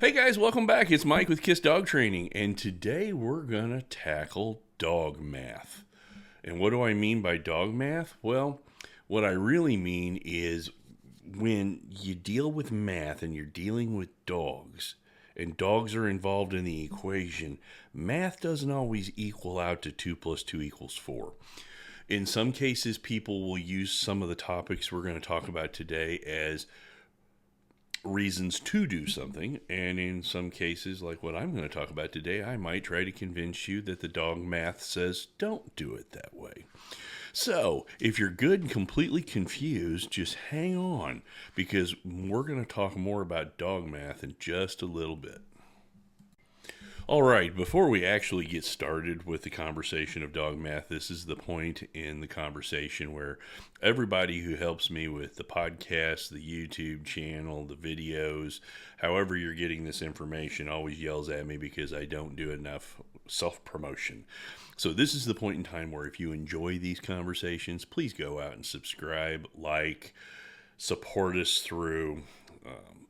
Hey guys, welcome back. It's Mike with K.I.S. Dog Training, and today we're going to tackle dog math. And what do I mean by dog math? Well, what I really mean is when you deal with math and you're dealing with dogs, and dogs are involved in the equation, math doesn't always equal out to 2 plus 2 equals 4. In some cases, people will use some of the topics we're going to talk about today as reasons to do something, and in some cases, like what I'm going to talk about today, I might try to convince you that the dog math says don't do it that way. So, if you're good and completely confused, just hang on, because we're going to talk more about dog math in just a little bit. All right, before we actually get started with the conversation of dog math, this is the point in the conversation where everybody who helps me with the podcast, the YouTube channel, the videos, however you're getting this information, always yells at me because I don't do enough self-promotion. So this is the point in time where if you enjoy these conversations, please go out and subscribe, like, support us through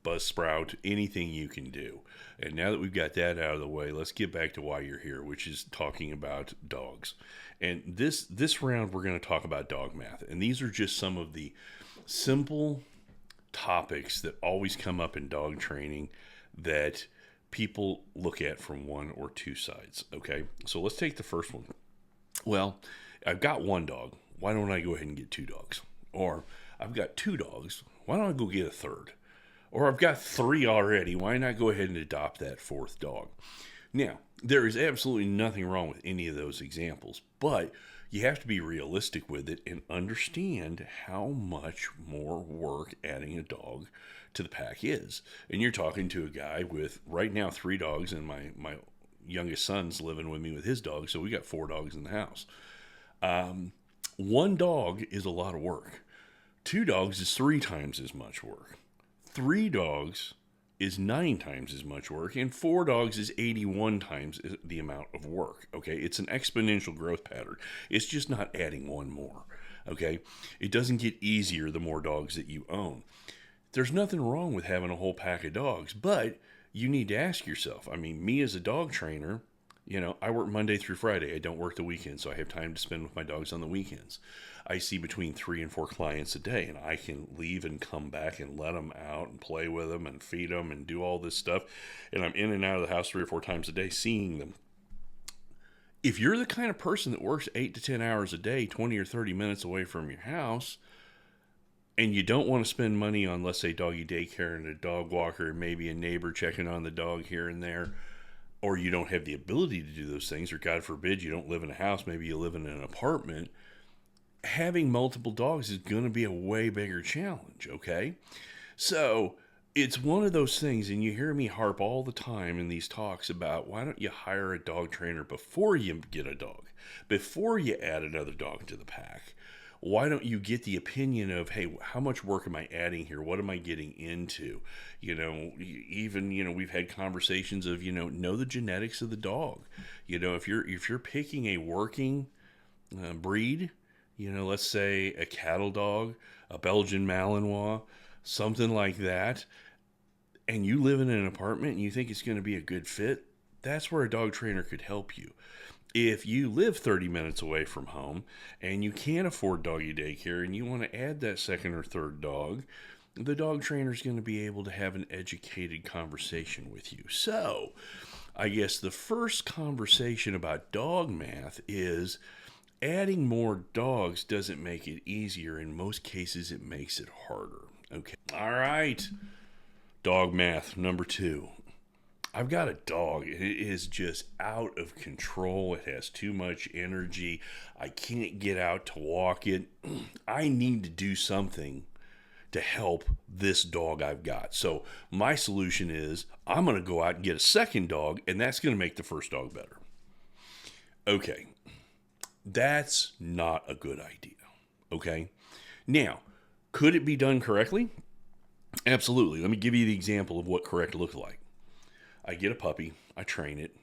Buzzsprout, anything you can do. And now that we've got that out of the way, let's get back to why you're here, which is talking about dogs. And this round, we're going to talk about dog math. And these are just some of the simple topics that always come up in dog training that people look at from one or two sides. Okay, so let's take the first one. Well, I've got one dog. Why don't I go ahead and get two dogs? Or I've got two dogs. Why don't I go get a third? Or I've got three already. Why not go ahead and adopt that fourth dog? Now, there is absolutely nothing wrong with any of those examples, but you have to be realistic with it and understand how much more work adding a dog to the pack is. And you're talking to a guy with, right now, 3 dogs, and my youngest son's living with me with his dog, so we got 4 dogs in the house. One dog is a lot of work. 2 dogs is 3 times as much work. 3 dogs is 9 times as much work, and 4 dogs is 81 times the amount of work. Okay, it's an exponential growth pattern. It's just not adding one more. Okay, it doesn't get easier the more dogs that you own. There's nothing wrong with having a whole pack of dogs, but you need to ask yourself. I mean, me as a dog trainer, I work Monday through Friday. I don't work the weekends, so I have time to spend with my dogs on the weekends. I see between 3 and 4 clients a day, and I can leave and come back and let them out and play with them and feed them and do all this stuff. And I'm in and out of the house 3 or 4 times a day seeing them. If you're the kind of person that works 8 to 10 hours a day, 20 or 30 minutes away from your house, and you don't want to spend money on, let's say, doggy daycare and a dog walker, and maybe a neighbor checking on the dog here and there, or you don't have the ability to do those things, or God forbid you don't live in a house, maybe you live in an apartment, having multiple dogs is going to be a way bigger challenge, okay? So it's one of those things, and you hear me harp all the time in these talks about why don't you hire a dog trainer before you get a dog, before you add another dog to the pack. Why don't you get the opinion of, hey, how much work am I adding here? What am I getting into? We've had conversations of, know the genetics of the dog. If you're picking a working breed, let's say a cattle dog, a Belgian Malinois, something like that, and you live in an apartment and you think it's going to be a good fit, that's where a dog trainer could help you. If you live 30 minutes away from home and you can't afford doggy daycare and you want to add that second or third dog, the dog trainer is going to be able to have an educated conversation with you. So, I guess the first conversation about dog math is adding more dogs doesn't make it easier. In most cases, it makes it harder. Okay. All right. Dog math number 2. I've got a dog. It is just out of control. It has too much energy. I can't get out to walk it. I need to do something to help this dog I've got. So my solution is I'm going to go out and get a second dog, and that's going to make the first dog better. Okay. That's not a good idea. Okay. Now, could it be done correctly? Absolutely. Let me give you the example of what correct looks like. I get a puppy, I train it,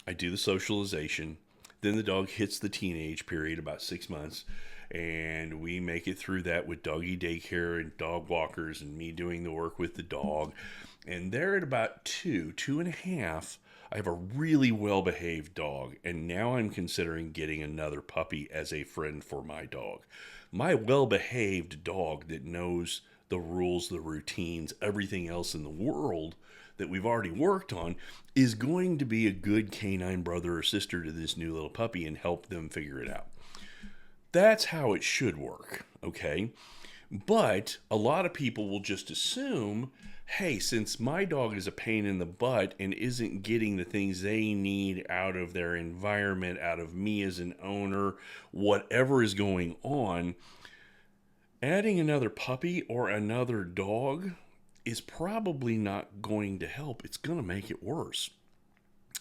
I do the socialization, then the dog hits the teenage period, about 6 months, and we make it through that with doggy daycare and dog walkers and me doing the work with the dog. And they're at about 2.5. I have a really well-behaved dog, and now I'm considering getting another puppy as a friend for my dog. My well-behaved dog that knows the rules, the routines, everything else in the world that we've already worked on is going to be a good canine brother or sister to this new little puppy and help them figure it out. That's how it should work, okay? But a lot of people will just assume, hey, since my dog is a pain in the butt and isn't getting the things they need out of their environment, out of me as an owner, whatever is going on, adding another puppy or another dog is probably not going to help. It's going to make it worse.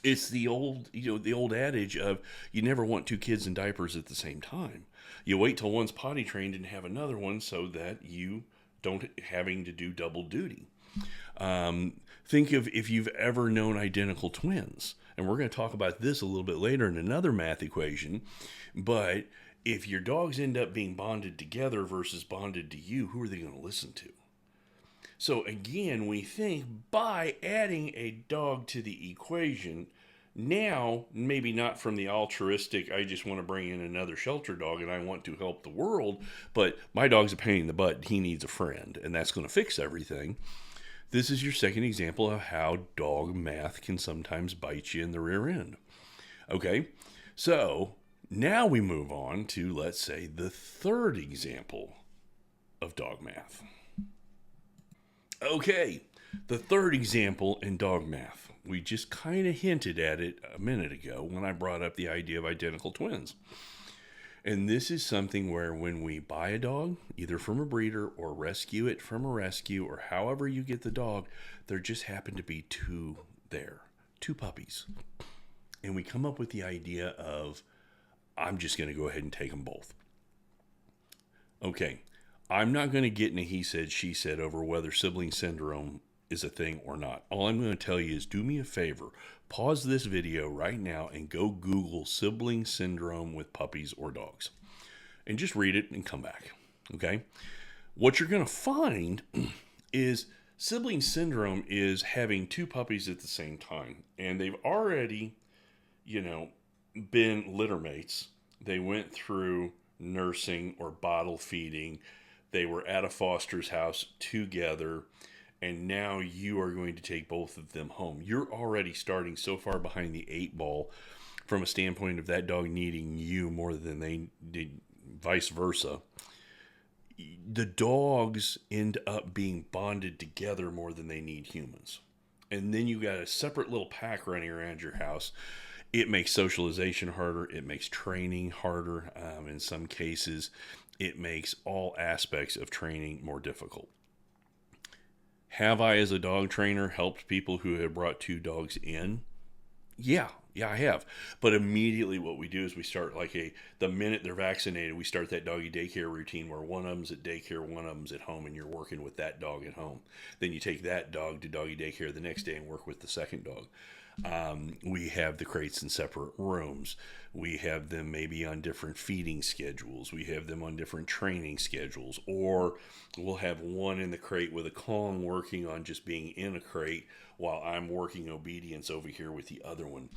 It's the old adage of you never want two kids in diapers at the same time. You wait till one's potty trained and have another one so that you don't having to do double duty. Think of if you've ever known identical twins, and we're going to talk about this a little bit later in another math equation, but if your dogs end up being bonded together versus bonded to you, who are they going to listen to? So again, we think by adding a dog to the equation, now, maybe not from the altruistic, I just want to bring in another shelter dog and I want to help the world, but my dog's a pain in the butt, he needs a friend, and that's going to fix everything. This is your second example of how dog math can sometimes bite you in the rear end. Okay, so now we move on to, let's say, the third example of dog math. Okay, the third example in dog math. We just kind of hinted at it a minute ago when I brought up the idea of identical twins. And this is something where when we buy a dog, either from a breeder or rescue it from a rescue or however you get the dog, there just happen to be two puppies. And we come up with the idea of, I'm just going to go ahead and take them both. Okay, I'm not going to get in a he said, she said over whether sibling syndrome is a thing or not. All I'm going to tell you is do me a favor. Pause this video right now and go Google sibling syndrome with puppies or dogs. And just read it and come back. Okay? What you're going to find is sibling syndrome is having two puppies at the same time. And they've already, been litter mates. They went through nursing or bottle feeding. They were at a foster's house together. And now you are going to take both of them home. You're already starting so far behind the 8 ball from a standpoint of that dog needing you more than they did vice versa. The dogs end up being bonded together more than they need humans. And then you got a separate little pack running around your house. It makes socialization harder. It makes training harder. In some cases, it makes all aspects of training more difficult. Have I, as a dog trainer, helped people who have brought two dogs in? Yeah, I have. But immediately what we do is we start the minute they're vaccinated, we start that doggy daycare routine where one of them's at daycare, one of them's at home, and you're working with that dog at home. Then you take that dog to doggy daycare the next day and work with the second dog. We have the crates in separate rooms. We have them maybe on different feeding schedules. We have them on different training schedules. Or we'll have one in the crate with a Kong working on just being in a crate while I'm working obedience over here with the other one.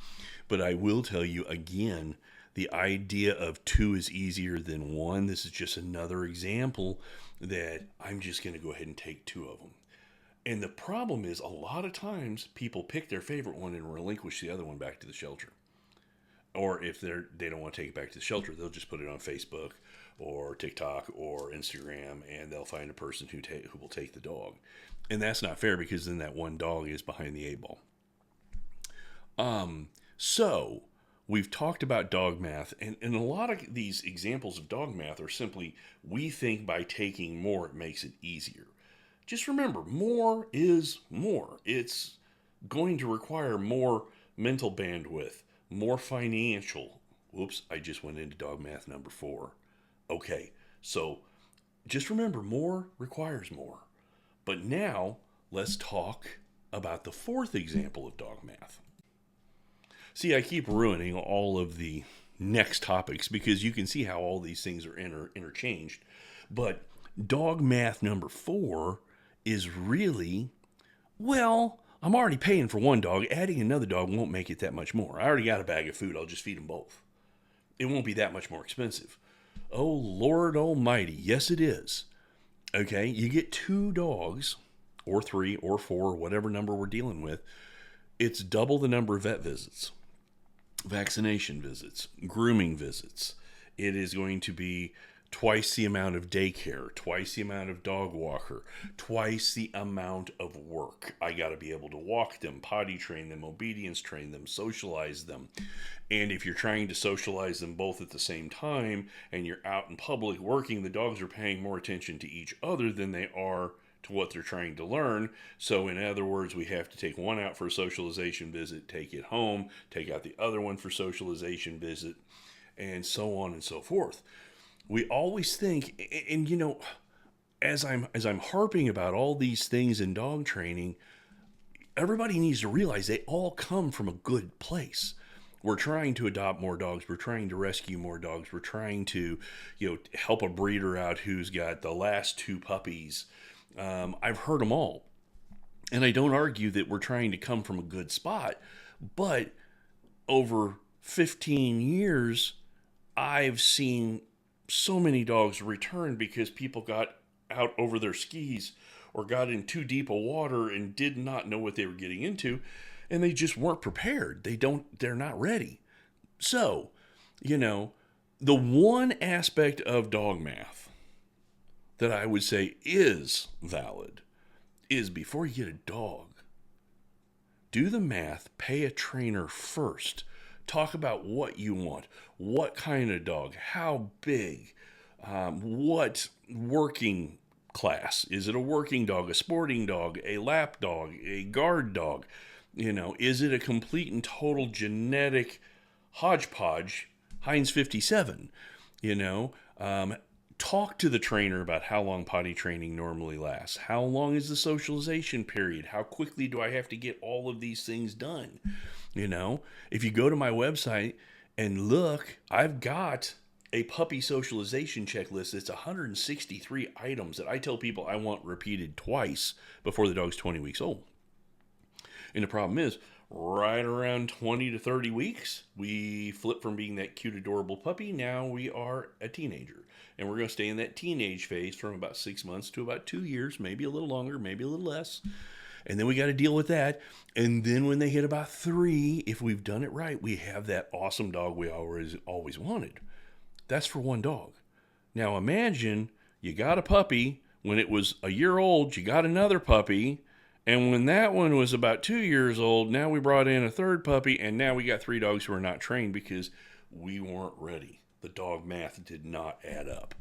But I will tell you again, the idea of two is easier than one. This is just another example that I'm just going to go ahead and take two of them. And the problem is a lot of times people pick their favorite one and relinquish the other one back to the shelter. Or if they don't want to take it back to the shelter, they'll just put it on Facebook or TikTok or Instagram, and they'll find a person who will take the dog. And that's not fair because then that one dog is behind the 8 ball. So we've talked about dog math, and a lot of these examples of dog math are simply we think by taking more it makes it easier. Just remember, more is more. It's going to require more mental bandwidth, more financial. Whoops, I just went into dog math number 4. Okay, so just remember, more requires more. But now, let's talk about the fourth example of dog math. See, I keep ruining all of the next topics because you can see how all these things are interchanged. But dog math number 4 is really, well, I'm already paying for one dog. Adding another dog won't make it that much more. I already got a bag of food. I'll just feed them both. It won't be that much more expensive. Oh, Lord almighty. Yes, it is. Okay, you get 2 dogs, or 3, or 4, whatever number we're dealing with. It's double the number of vet visits, vaccination visits, grooming visits. It is going to be twice the amount of daycare, twice the amount of dog walker, twice the amount of work. I got to be able to walk them, potty train them, obedience train them, socialize them. And if you're trying to socialize them both at the same time and you're out in public working, the dogs are paying more attention to each other than they are to what they're trying to learn. So in other words, we have to take one out for a socialization visit, take it home, take out the other one for socialization visit, and so on and so forth. We always think, and you know, as I'm harping about all these things in dog training, everybody needs to realize they all come from a good place. We're trying to adopt more dogs. We're trying to rescue more dogs. We're trying to, help a breeder out who's got the last 2 puppies. I've heard them all. And I don't argue that we're trying to come from a good spot, but over 15 years, I've seen so many dogs return because people got out over their skis or got in too deep a water and did not know what they were getting into, and they just weren't prepared. They're not ready. So, the one aspect of dog math that I would say is valid is before you get a dog, do the math, pay a trainer first. Talk about what you want, what kind of dog, how big, what working class. Is it a working dog, a sporting dog, a lap dog, a guard dog? Is it a complete and total genetic hodgepodge, Heinz 57? Talk to the trainer about how long potty training normally lasts. How long is the socialization period? How quickly do I have to get all of these things done? If you go to my website and look, I've got a puppy socialization checklist. It's 163 items that I tell people I want repeated twice before the dog's 20 weeks old. And the problem is, right around 20 to 30 weeks, we flip from being that cute, adorable puppy. Now we are a teenager. And we're going to stay in that teenage phase from about 6 months to about 2 years, maybe a little longer, maybe a little less. And then we got to deal with that. And then when they hit about 3, if we've done it right, we have that awesome dog we always wanted. That's for one dog. Now imagine you got a puppy. When it was a year old, you got another puppy. And when that one was about 2 years old, now we brought in a third puppy. And now we got 3 dogs who are not trained because we weren't ready. The dog math did not add up.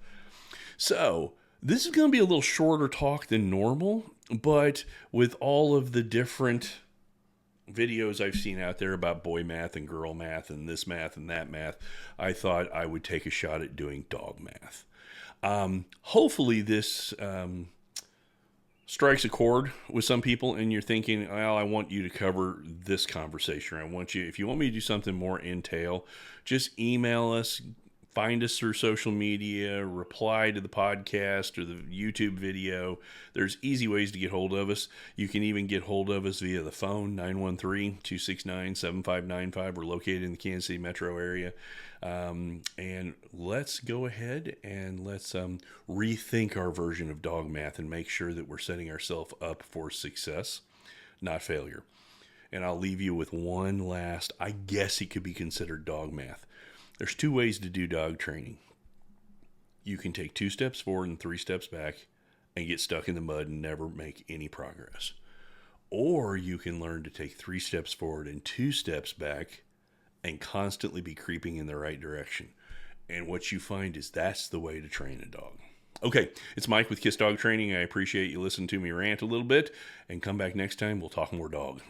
So this is going to be a little shorter talk than normal, but with all of the different videos I've seen out there about boy math and girl math and this math and that math, I thought I would take a shot at doing dog math. Hopefully this strikes a chord with some people and you're thinking, well, I want you to cover this conversation. If you want me to do something more in tail, just email us, find us through social media, reply to the podcast or the YouTube video. There's easy ways to get hold of us. You can even get hold of us via the phone, 913-269-7595. We're located in the Kansas City metro area. And let's go ahead and let's rethink our version of dog math and make sure that we're setting ourselves up for success, not failure. And I'll leave you with one last, I guess it could be considered dog math. There's 2 ways to do dog training. You can take 2 steps forward and 3 steps back and get stuck in the mud and never make any progress. Or you can learn to take 3 steps forward and 2 steps back and constantly be creeping in the right direction. And what you find is that's the way to train a dog. Okay, it's Mike with K.I.S. Dog Training. I appreciate you listening to me rant a little bit. And come back next time, we'll talk more dog.